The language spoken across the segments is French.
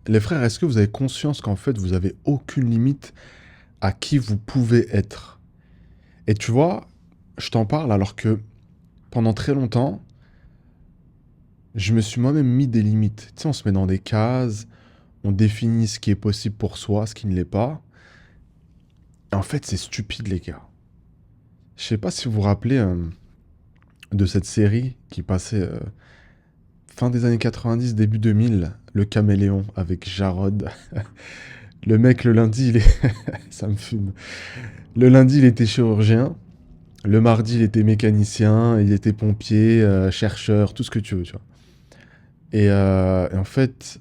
Les frères, est-ce que vous avez conscience qu'en fait, vous avez aucune limite à qui vous pouvez être? Et tu vois, je t'en parle alors que pendant très longtemps, je me suis moi-même mis des limites. Tu sais, on se met dans des cases, on définit ce qui est possible pour soi, ce qui ne l'est pas. Et en fait, c'est stupide, les gars. Je sais pas si vous vous rappelez de cette série qui passait fin des années 90, début 2000, Le Caméléon avec Jarod. Le mec, le lundi, ça me fume. Le lundi, il était chirurgien. Le mardi, il était mécanicien, il était pompier, chercheur, tout ce que tu veux, tu vois. Et en fait,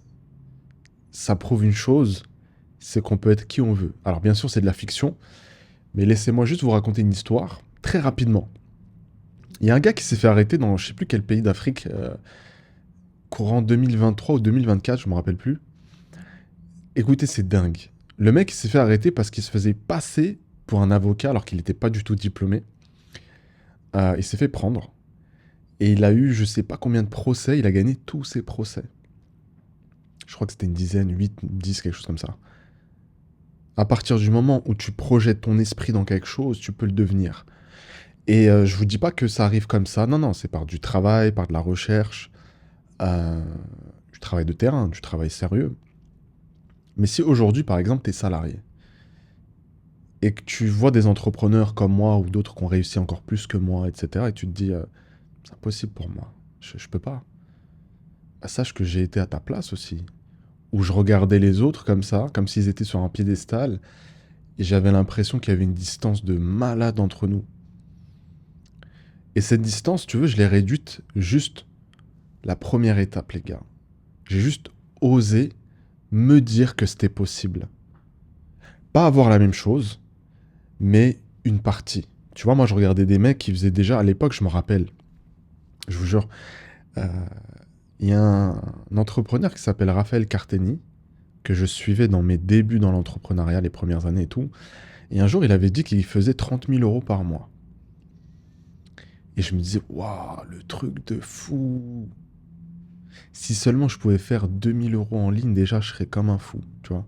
ça prouve une chose, c'est qu'on peut être qui on veut. Alors bien sûr, c'est de la fiction, mais laissez-moi juste vous raconter une histoire, très rapidement. Il y a un gars qui s'est fait arrêter dans je sais plus quel pays d'Afrique, courant 2023 ou 2024, je me rappelle plus. Écoutez, c'est dingue. Le mec il s'est fait arrêter parce qu'il se faisait passer pour un avocat alors qu'il n'était pas du tout diplômé. Il s'est fait prendre. Et il a eu je sais pas combien de procès, il a gagné tous ses procès. Je crois que c'était une dizaine, 8, 10, quelque chose comme ça. À partir du moment où tu projettes ton esprit dans quelque chose, tu peux le devenir. Et je vous dis pas que ça arrive comme ça. Non, non, c'est par du travail, par de la recherche, euh, du travail de terrain, du travail sérieux. Mais si aujourd'hui, par exemple, tu es salarié et que tu vois des entrepreneurs comme moi ou d'autres qui ont réussi encore plus que moi, etc., et tu te dis, c'est impossible pour moi, je peux pas. Bah, sache que j'ai été à ta place aussi, où je regardais les autres comme ça, comme s'ils étaient sur un piédestal, et j'avais l'impression qu'il y avait une distance de malade entre nous. Et cette distance, tu veux, je l'ai réduite juste la première étape, les gars. J'ai juste osé me dire que c'était possible. Pas avoir la même chose, mais une partie. Tu vois, moi, je regardais des mecs qui faisaient déjà, à l'époque, je me rappelle, je vous jure, euh, il y a un entrepreneur qui s'appelle Raphaël Carteni, que je suivais dans mes débuts dans l'entrepreneuriat, les premières années et tout. Et un jour, il avait dit qu'il faisait 30 000 € par mois. Et je me disais, waouh, le truc de fou. Si seulement je pouvais faire 2 000 € en ligne, déjà, je serais comme un fou, tu vois.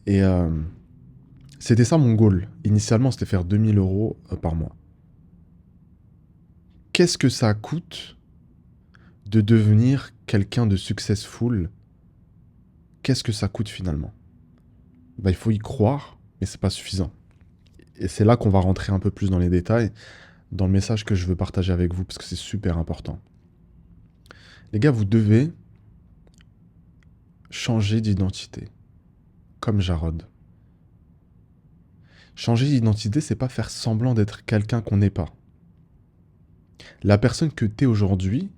Et c'était ça mon goal. Initialement, c'était faire 2 000 € par mois. Qu'est-ce que ça coûte de devenir quelqu'un de successful? Qu'est-ce que ça coûte finalement? Bah, il faut y croire, mais c'est pas suffisant. Et c'est là qu'on va rentrer un peu plus dans les détails, dans le message que je veux partager avec vous, parce que c'est super important. Les gars, vous devez changer d'identité, comme Jarod. Changer d'identité, c'est pas faire semblant d'être quelqu'un qu'on n'est pas. La personne que t'es aujourd'hui,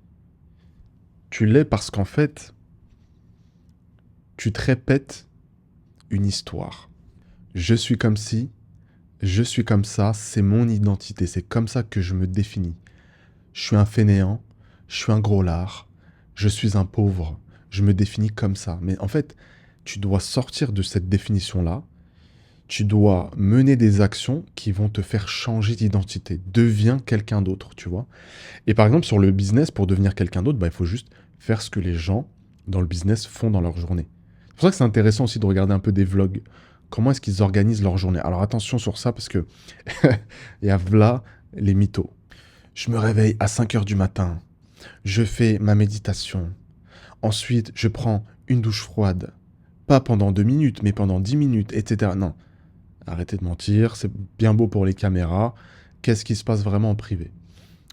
tu l'es parce qu'en fait, tu te répètes une histoire. Je suis comme ci, je suis comme ça, c'est mon identité, c'est comme ça que je me définis. Je suis un fainéant, je suis un gros lard, je suis un pauvre, je me définis comme ça. Mais en fait, tu dois sortir de cette définition-là, tu dois mener des actions qui vont te faire changer d'identité. Deviens quelqu'un d'autre, tu vois. Et par exemple, sur le business, pour devenir quelqu'un d'autre, bah, il faut juste faire ce que les gens dans le business font dans leur journée. C'est pour ça que c'est intéressant aussi de regarder un peu des vlogs. Comment est-ce qu'ils organisent leur journée? Alors attention sur ça parce que il y a v'là les mythos. Je me réveille à 5 heures du matin. Je fais ma méditation. Ensuite, je prends une douche froide. Pas pendant 2 minutes, mais pendant 10 minutes, etc. Non, arrêtez de mentir, c'est bien beau pour les caméras. Qu'est-ce qui se passe vraiment en privé?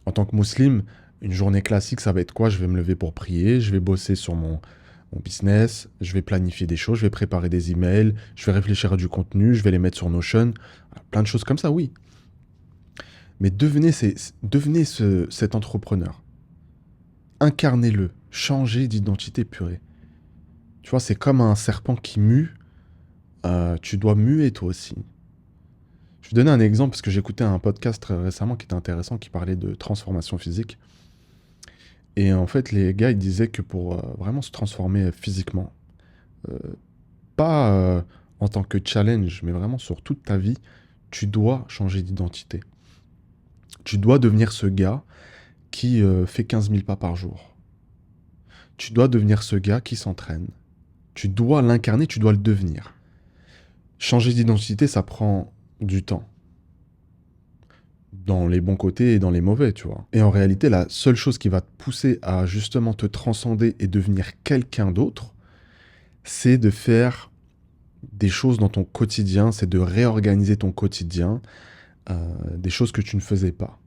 En tant que musulman, une journée classique, ça va être quoi? Je vais me lever pour prier, je vais bosser sur mon business, je vais planifier des choses, je vais préparer des emails, je vais réfléchir à du contenu, je vais les mettre sur Notion. Plein de choses comme ça, oui. Mais devenez cet entrepreneur. Incarnez-le. Changez d'identité purée. Tu vois, c'est comme un serpent qui mue. Tu dois muer toi aussi. Je vais donner un exemple parce que j'écoutais un podcast très récemment qui était intéressant, qui parlait de transformation physique. Et en fait, les gars, ils disaient que pour vraiment se transformer physiquement, euh, pas en tant que challenge, mais vraiment sur toute ta vie, tu dois changer d'identité. Tu dois devenir ce gars qui fait 15 000 pas par jour. Tu dois devenir ce gars qui s'entraîne. Tu dois l'incarner, tu dois le devenir. Changer d'identité, ça prend du temps. Dans les bons côtés et dans les mauvais, tu vois. Et en réalité, la seule chose qui va te pousser à justement te transcender et devenir quelqu'un d'autre, c'est de faire des choses dans ton quotidien, c'est de réorganiser ton quotidien, des choses que tu ne faisais pas.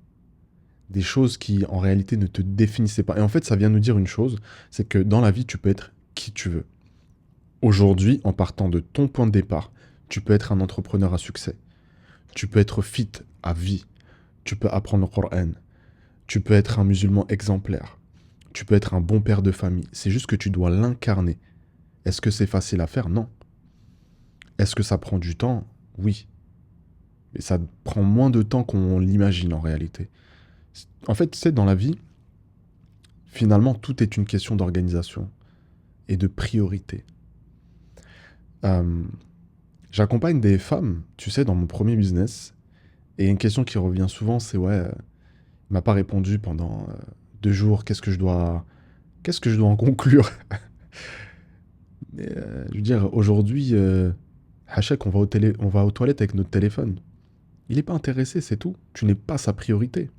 Des choses qui, en réalité, ne te définissaient pas. Et en fait, ça vient nous dire une chose, c'est que dans la vie, tu peux être qui tu veux. Aujourd'hui, en partant de ton point de départ, tu peux être un entrepreneur à succès. Tu peux être fit à vie. Tu peux apprendre le Coran. Tu peux être un musulman exemplaire. Tu peux être un bon père de famille. C'est juste que tu dois l'incarner. Est-ce que c'est facile à faire? Non. Est-ce que ça prend du temps? Oui. Mais ça prend moins de temps qu'on l'imagine en réalité. En fait, tu sais, dans la vie, finalement, tout est une question d'organisation et de priorité. Euh, J'accompagne des femmes, tu sais, dans mon premier business. Et une question qui revient souvent, c'est ouais, il m'a pas répondu pendant 2 jours, qu'est-ce que je dois en conclure? Mais je veux dire, aujourd'hui, Hachek, on va aux toilettes avec notre téléphone. Il n'est pas intéressé, c'est tout. Tu n'es pas sa priorité.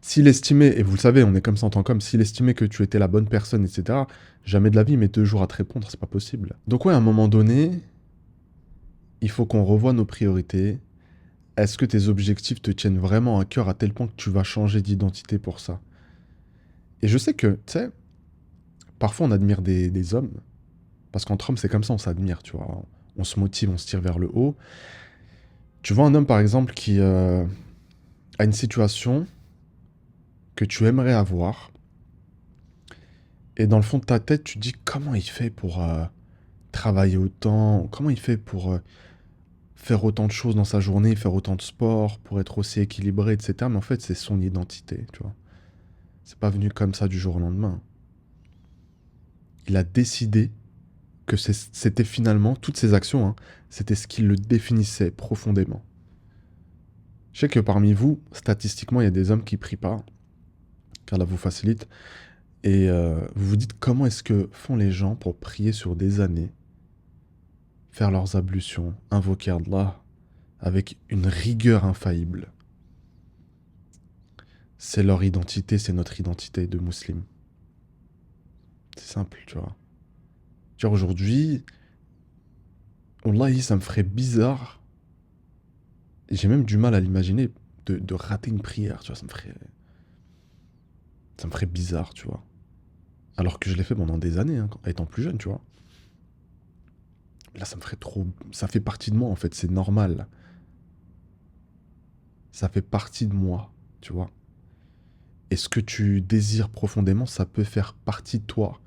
S'il estimait, et vous le savez, on est comme ça en tant qu'homme, s'il estimait que tu étais la bonne personne, etc., jamais de la vie, mais 2 jours à te répondre, c'est pas possible. Donc ouais, à un moment donné, il faut qu'on revoie nos priorités. Est-ce que tes objectifs te tiennent vraiment à cœur à tel point que tu vas changer d'identité pour ça? Et je sais que, tu sais, parfois on admire des hommes, parce qu'entre hommes c'est comme ça, on s'admire, tu vois. On se motive, on se tire vers le haut. Tu vois un homme par exemple qui a une situation que tu aimerais avoir, et dans le fond de ta tête, tu te dis comment il fait pour travailler autant, comment il fait pour faire autant de choses dans sa journée, faire autant de sport, pour être aussi équilibré, etc. Mais en fait, c'est son identité, tu vois. C'est pas venu comme ça du jour au lendemain. Il a décidé que c'était finalement, toutes ses actions, hein, c'était ce qui le définissait profondément. Je sais que parmi vous, statistiquement, il y a des hommes qui prient pas, car là vous facilite, et vous vous dites comment est-ce que font les gens pour prier sur des années, faire leurs ablutions, invoquer Allah, avec une rigueur infaillible. C'est leur identité, c'est notre identité de musulman. C'est simple, tu vois. Genre aujourd'hui, Wallahi, ça me ferait bizarre, et j'ai même du mal à l'imaginer, de rater une prière, tu vois, ça me ferait bizarre, tu vois. Alors que je l'ai fait pendant des années, hein, étant plus jeune, tu vois. Là, ça me ferait trop... Ça fait partie de moi, en fait, c'est normal. Ça fait partie de moi, tu vois. Et ce que tu désires profondément, ça peut faire partie de toi.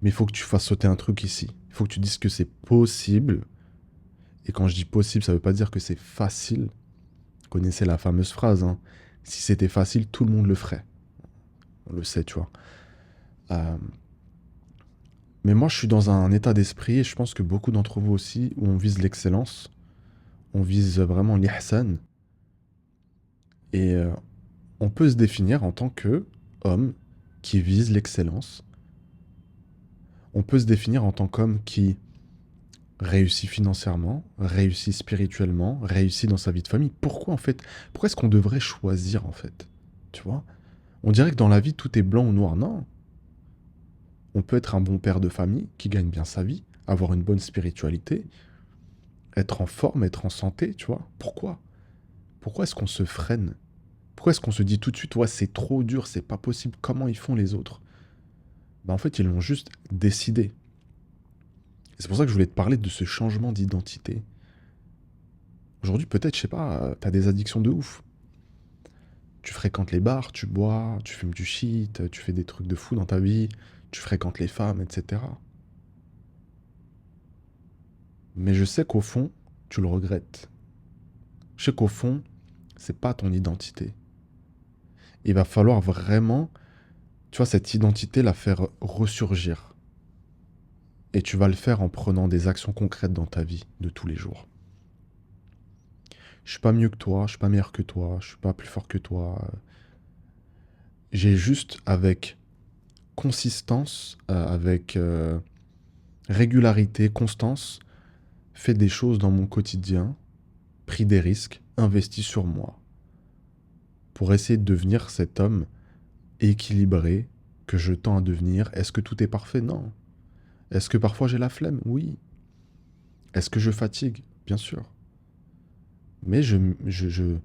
Mais il faut que tu fasses sauter un truc ici. Il faut que tu dises que c'est possible. Et quand je dis possible, ça veut pas dire que c'est facile. Vous connaissez la fameuse phrase, hein. Si c'était facile, tout le monde le ferait. On le sait, tu vois. Euh, Mais moi, je suis dans un état d'esprit, et je pense que beaucoup d'entre vous aussi, où on vise l'excellence, on vise vraiment l'ihsan, et on peut se définir en tant que homme qui vise l'excellence. On peut se définir en tant qu'homme qui réussit financièrement, réussit spirituellement, réussit dans sa vie de famille. Pourquoi en fait? Pourquoi est-ce qu'on devrait choisir en fait? Tu vois? On dirait que dans la vie, tout est blanc ou noir. Non. On peut être un bon père de famille qui gagne bien sa vie, avoir une bonne spiritualité, être en forme, être en santé, tu vois. Pourquoi? Pourquoi est-ce qu'on se freine? Pourquoi est-ce qu'on se dit tout de suite, ouais, c'est trop dur, c'est pas possible, comment ils font les autres? Bah en fait, ils l'ont juste décidé. Et c'est pour ça que je voulais te parler de ce changement d'identité. Aujourd'hui, peut-être, je sais pas, t'as des addictions de ouf. Tu fréquentes les bars, tu bois, tu fumes du shit, tu fais des trucs de fou dans ta vie, tu fréquentes les femmes, etc. Mais je sais qu'au fond, tu le regrettes. Je sais qu'au fond, c'est pas ton identité. Il va falloir vraiment, tu vois, cette identité, la faire ressurgir. Et tu vas le faire en prenant des actions concrètes dans ta vie de tous les jours. Je suis pas mieux que toi, je suis pas meilleur que toi, je suis pas plus fort que toi. J'ai juste avec consistance, avec Régularité, constance, fais des choses dans mon quotidien, pris des risques, investis sur moi, pour essayer de devenir cet homme équilibré que je tends à devenir. Est-ce que tout est parfait? Non. Est-ce que parfois j'ai la flemme? Oui. Est-ce que je fatigue? Bien sûr. Mais je me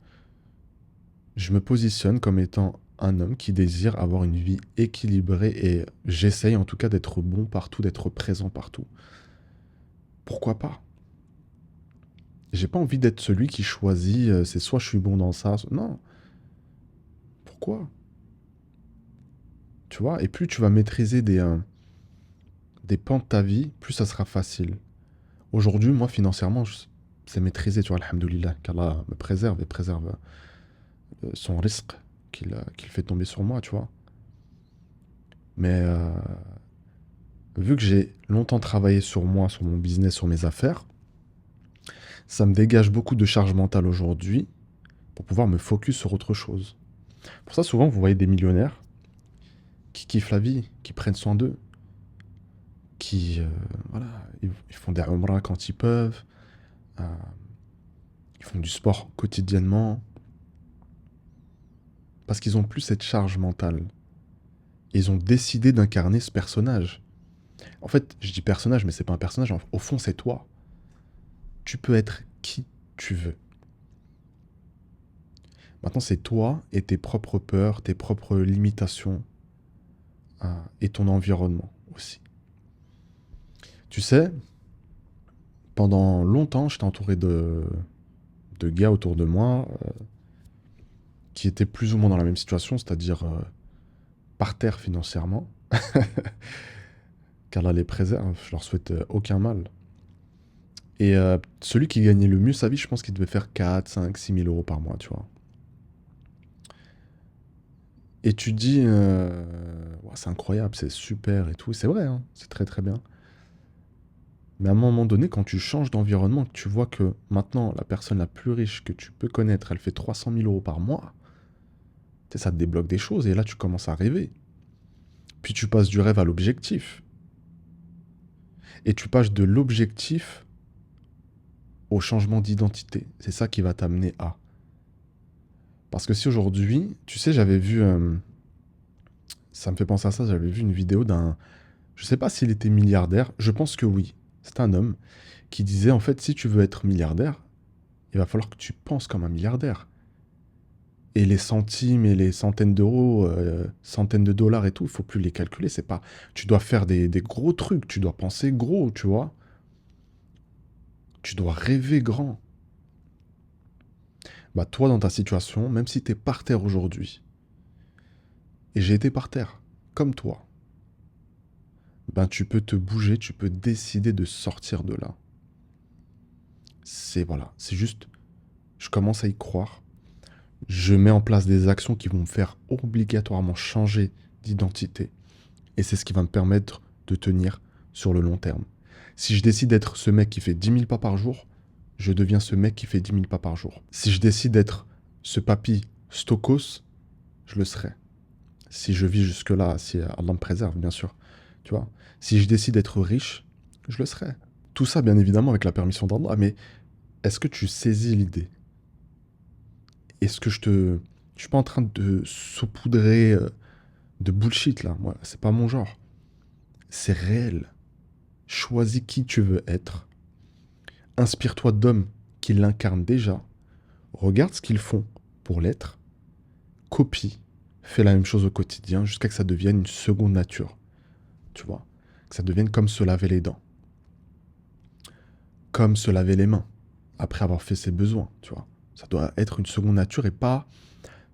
positionne comme étant un homme qui désire avoir une vie équilibrée et j'essaye en tout cas d'être bon partout, d'être présent partout. Pourquoi pas? J'ai pas envie d'être celui qui choisit, c'est soit je suis bon dans ça, non. Pourquoi? Tu vois? Et plus tu vas maîtriser des pans de ta vie, plus ça sera facile. Aujourd'hui, moi, financièrement, c'est maîtrisé, tu vois, alhamdoulilah, qu'Allah me préserve et préserve son risque qu'il fait tomber sur moi, tu vois. Mais vu que j'ai longtemps travaillé sur moi, sur mon business, sur mes affaires, ça me dégage beaucoup de charge mentale aujourd'hui pour pouvoir me focus sur autre chose. Pour ça, souvent, vous voyez des millionnaires qui kiffent la vie, qui prennent soin d'eux, qui, voilà, ils font des umrah quand ils peuvent, euh, ils font du sport quotidiennement, parce qu'ils ont plus cette charge mentale. Et ils ont décidé d'incarner ce personnage. En fait, je dis personnage, mais c'est pas un personnage, au fond, c'est toi. Tu peux être qui tu veux. Maintenant, c'est toi et tes propres peurs, tes propres limitations, et ton environnement aussi. Tu sais, pendant longtemps, j'étais entouré de gars autour de moi qui étaient plus ou moins dans la même situation, c'est-à-dire par terre financièrement, qu'Allah les préserve, je leur souhaite aucun mal. Et celui qui gagnait le mieux sa vie, je pense qu'il devait faire 4, 5, 6 000 euros par mois, tu vois. Et tu te dis, ouais, c'est incroyable, c'est super et tout. C'est vrai, hein, c'est très très bien. Mais à un moment donné, quand tu changes d'environnement, que tu vois que maintenant, la personne la plus riche que tu peux connaître, elle fait 300 000 euros par mois, tu sais, ça te débloque des choses et là, tu commences à rêver. Puis tu passes du rêve à l'objectif. Et tu passes de l'objectif au changement d'identité. C'est ça qui va t'amener à. Parce que si aujourd'hui, tu sais, j'avais vu, ça me fait penser à ça, j'avais vu une vidéo d'un, je sais pas s'il était milliardaire, je pense que oui. C'est un homme qui disait en fait, si tu veux être milliardaire, il va falloir que tu penses comme un milliardaire. Et les centimes et les centaines d'euros, centaines de dollars et tout, il faut plus les calculer. C'est pas, tu dois faire des gros trucs, tu dois penser gros, tu vois. Tu dois rêver grand. Bah toi, dans ta situation, même si t'es par terre aujourd'hui, et j'ai été par terre, comme toi, ben tu peux te bouger, tu peux décider de sortir de là. C'est voilà, c'est juste, je commence à y croire. Je mets en place des actions qui vont me faire obligatoirement changer d'identité. Et c'est ce qui va me permettre de tenir sur le long terme. Si je décide d'être ce mec qui fait 10 000 pas par jour, je deviens ce mec qui fait 10 000 pas par jour. Si je décide d'être ce papy stokos, je le serai. Si je vis jusque-là, si Allah me préserve, bien sûr. Tu vois, si je décide d'être riche, je le serai. Tout ça, bien évidemment, avec la permission d'Allah, mais est-ce que tu saisis l'idée? Est-ce que je suis pas en train de saupoudrer de bullshit, là. Moi, c'est pas mon genre. C'est réel. Choisis qui tu veux être. Inspire-toi d'hommes qui l'incarnent déjà. Regarde ce qu'ils font pour l'être. Copie. Fais la même chose au quotidien jusqu'à ce que ça devienne une seconde nature. Tu vois? Que ça devienne comme se laver les dents. Comme se laver les mains. Après avoir fait ses besoins, tu vois? Ça doit être une seconde nature et pas,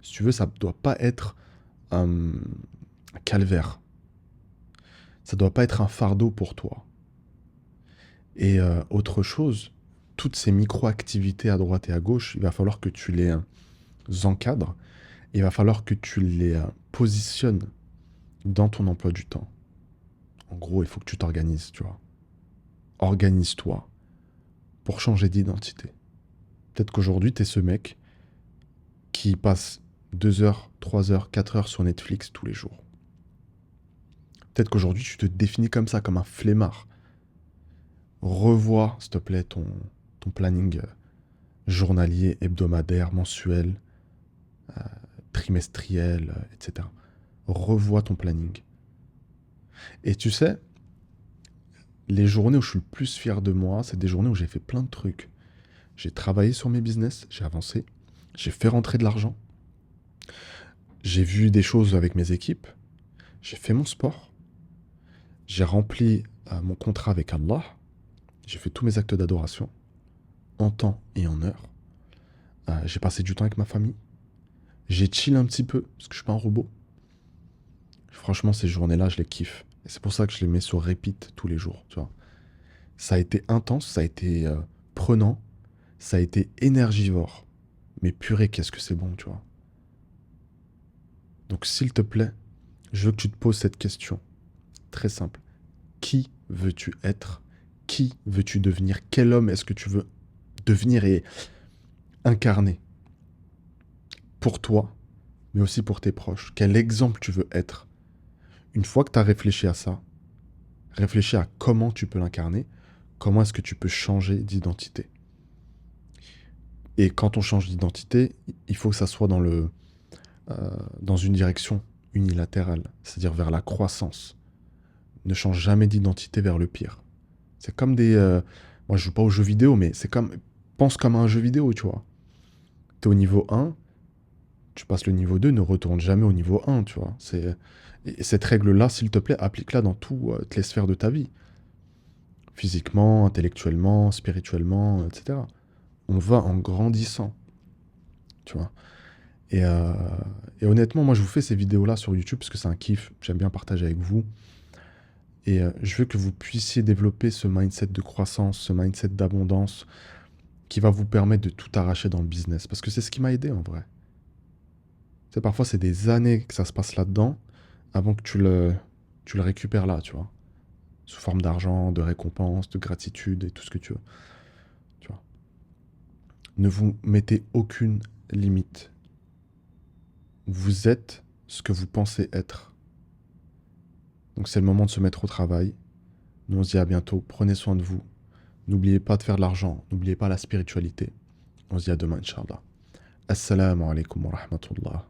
si tu veux, ça doit pas être un calvaire. Ça doit pas être un fardeau pour toi. Et autre chose, toutes ces micro-activités à droite et à gauche, il va falloir que tu les encadres. Il va falloir que tu les positionnes dans ton emploi du temps. En gros, il faut que tu t'organises, tu vois. Organise-toi pour changer d'identité. Peut-être qu'aujourd'hui, tu es ce mec qui passe 2 heures, 3 heures, 4 heures sur Netflix tous les jours. Peut-être qu'aujourd'hui, tu te définis comme ça, comme un flemmard. Revois, s'il te plaît, ton planning journalier, hebdomadaire, mensuel, trimestriel, etc. Revois ton planning. Et tu sais, les journées où je suis le plus fier de moi, c'est des journées où j'ai fait plein de trucs. J'ai travaillé sur mes business, j'ai avancé, j'ai fait rentrer de l'argent, j'ai vu des choses avec mes équipes, j'ai fait mon sport, j'ai rempli mon contrat avec Allah, j'ai fait tous mes actes d'adoration, en temps et en heure. J'ai passé du temps avec ma famille, j'ai chill un petit peu, parce que je suis pas un robot. Franchement, ces journées-là, je les kiffe. Et c'est pour ça que je les mets sur repeat tous les jours, tu vois. Ça a été intense, ça a été prenant, ça a été énergivore. Mais purée, qu'est-ce que c'est bon, tu vois. Donc s'il te plaît, je veux que tu te poses cette question. Très simple. Qui veux-tu être? Qui veux-tu devenir? Quel homme est-ce que tu veux devenir et incarner? Pour toi, mais aussi pour tes proches. Quel exemple tu veux être? Une fois que tu as réfléchi à ça, réfléchis à comment tu peux l'incarner, comment est-ce que tu peux changer d'identité. Et quand on change d'identité, il faut que ça soit dans une direction unilatérale, c'est-à-dire vers la croissance. Ne change jamais d'identité vers le pire. C'est comme moi, je joue pas aux jeux vidéo, mais c'est comme... Pense comme à un jeu vidéo, tu vois. T'es au niveau 1, tu passes le niveau 2, ne retourne jamais au niveau 1, tu vois. Et cette règle-là, s'il te plaît, applique-la dans toutes les sphères de ta vie. Physiquement, intellectuellement, spirituellement, etc. On va en grandissant, tu vois. Et, euh, et honnêtement, moi, je vous fais ces vidéos-là sur YouTube parce que c'est un kiff. J'aime bien partager avec vous. Et je veux que vous puissiez développer ce mindset de croissance, ce mindset d'abondance qui va vous permettre de tout arracher dans le business. Parce que c'est ce qui m'a aidé en vrai. Tu sais, parfois, c'est des années que ça se passe là-dedans avant que tu le récupères là, tu vois. Sous forme d'argent, de récompense, de gratitude et tout ce que tu veux. Tu vois. Ne vous mettez aucune limite. Vous êtes ce que vous pensez être. Donc c'est le moment de se mettre au travail. Nous on se dit à bientôt. Prenez soin de vous. N'oubliez pas de faire de l'argent. N'oubliez pas la spiritualité. On se dit à demain, Inch'Allah. Assalamu alaikum wa rahmatullah.